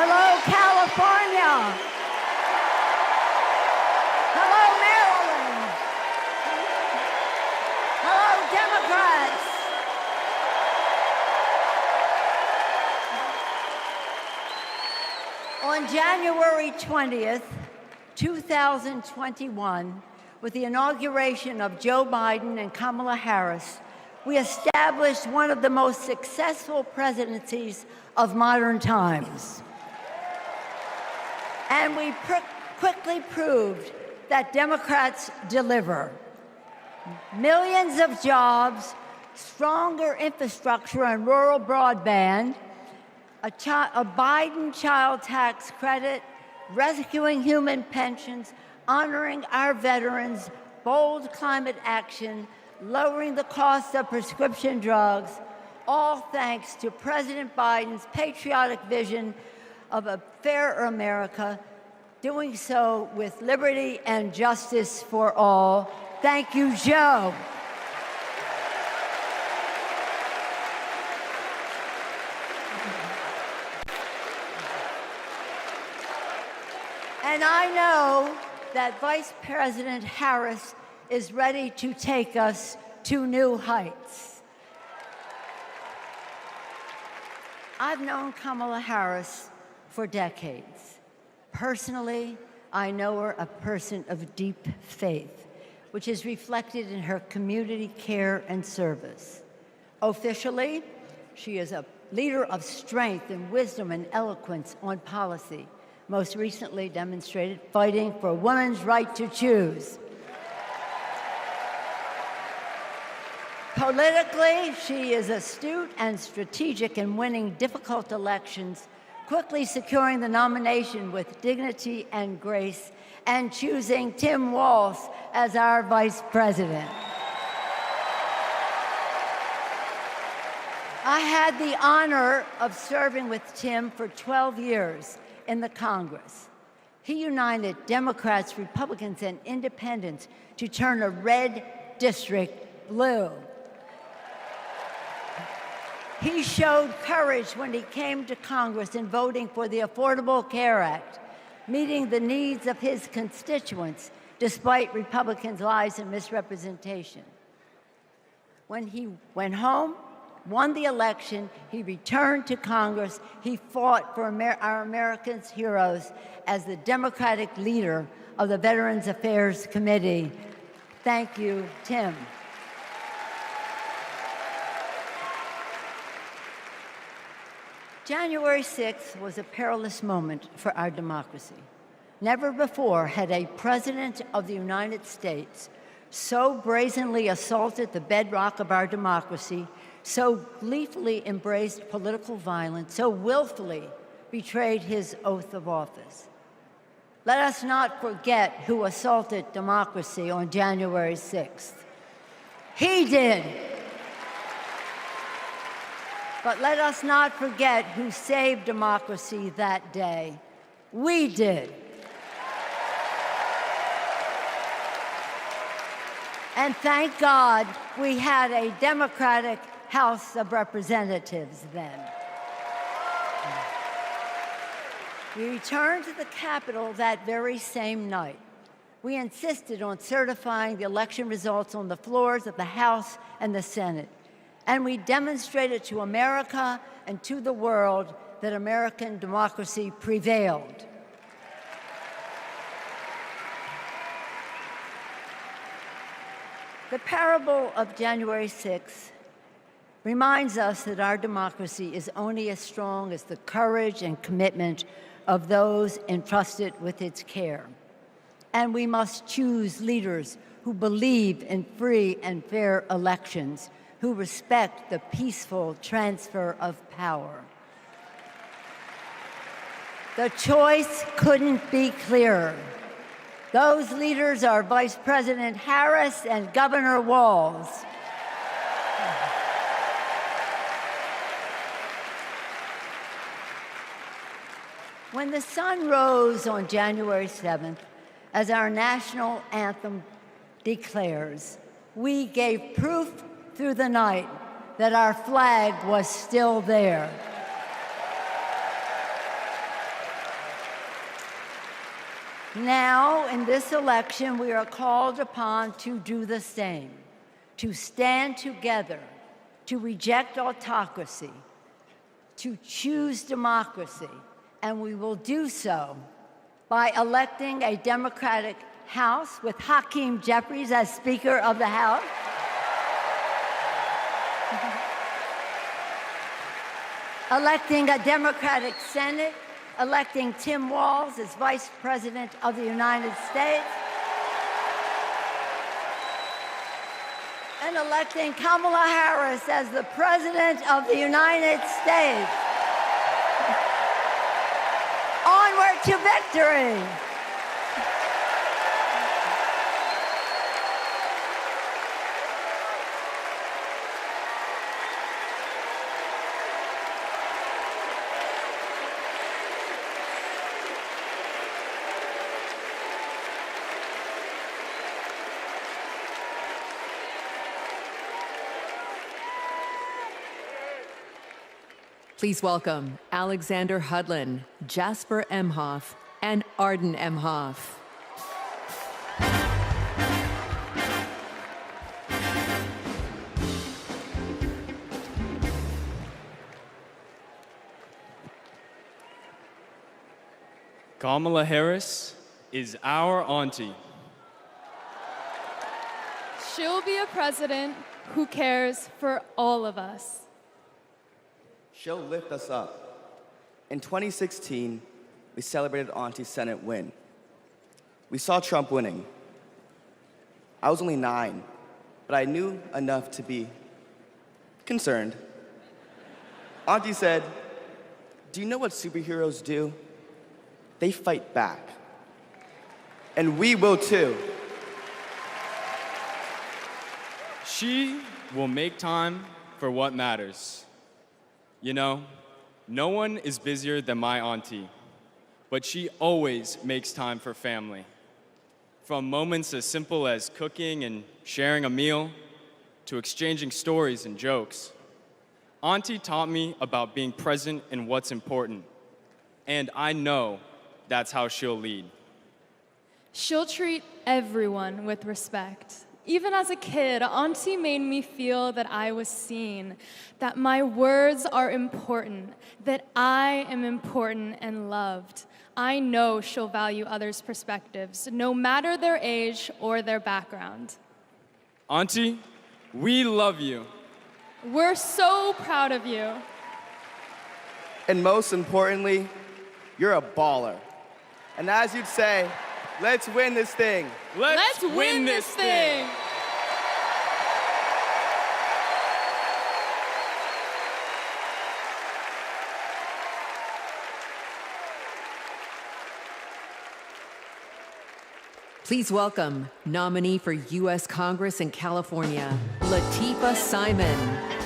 Hello, California. Hello, Maryland. Hello, Democrats. On January 20th, 2021, with the inauguration of Joe Biden and Kamala Harris, we established one of the most successful presidencies of modern times. And we quickly proved that Democrats deliver. Millions of jobs, stronger infrastructure and rural broadband, a Biden child tax credit, rescuing human pensions, honoring our veterans, bold climate action, lowering the cost of prescription drugs, all thanks to President Biden's patriotic vision of a fairer America, doing so with liberty and justice for all. Thank you, Joe. And I know that Vice President Harris is ready to take us to new heights. I've known Kamala Harris for decades. Personally, I know her a person of deep faith, which is reflected in her community care and service. Officially, she is a leader of strength and wisdom and eloquence on policy, most recently demonstrated fighting for women's right to choose. Politically, she is astute and strategic in winning difficult elections, quickly securing the nomination with dignity and grace, and choosing Tim Walz as our vice president. I had the honor of serving with Tim for 12 years in the Congress. He united Democrats, Republicans, and independents to turn a red district blue. He showed courage when he came to Congress in voting for the Affordable Care Act, meeting the needs of his constituents despite Republicans' lies and misrepresentation. When he went home, won the election, he returned to Congress. He fought for our Americans' heroes as the Democratic leader of the Veterans Affairs Committee. Thank you, Tim. January 6th was a perilous moment for our democracy. Never before had a president of the United States so brazenly assaulted the bedrock of our democracy, so gleefully embraced political violence, so willfully betrayed his oath of office. Let us not forget who assaulted democracy on January 6th. He did. But let us not forget who saved democracy that day. We did. And thank God we had a Democratic House of Representatives then. We returned to the Capitol that very same night. We insisted on certifying the election results on the floors of the House and the Senate. And we demonstrated to America and to the world that American democracy prevailed. The parable of January 6th reminds us that our democracy is only as strong as the courage and commitment of those entrusted with its care. And we must choose leaders who believe in free and fair elections, who respect the peaceful transfer of power. The choice couldn't be clearer. Those leaders are Vice President Harris and Governor Walz. When the sun rose on January 7th, as our national anthem declares, we gave proof through the night that our flag was still there. Now, in this election, we are called upon to do the same, to stand together, to reject autocracy, to choose democracy, and we will do so by electing a Democratic House with Hakeem Jeffries as Speaker of the House, electing a Democratic Senate, electing Tim Walz as Vice President of the United States, and electing Kamala Harris as the President of the United States. Onward to victory! Please welcome Alexander Hudlin, Jasper Emhoff, and Arden Emhoff. Kamala Harris is our auntie. She'll be a president who cares for all of us. She'll lift us up. In 2016, we celebrated Auntie's Senate win. We saw Trump winning. I was only 9, but I knew enough to be concerned. Auntie said, "Do you know what superheroes do? They fight back. And we will too." She will make time for what matters. You know, no one is busier than my auntie, but she always makes time for family. From moments as simple as cooking and sharing a meal, to exchanging stories and jokes. Auntie taught me about being present in what's important, and I know that's how she'll lead. She'll treat everyone with respect. Even as a kid, Auntie made me feel that I was seen, that my words are important, that I am important and loved. I know she'll value others' perspectives, no matter their age or their background. Auntie, we love you. We're so proud of you. And most importantly, you're a baller. And as you'd say, let's win this thing. Let's win this thing. Please welcome nominee for U.S. Congress in California, Lateefah Simon.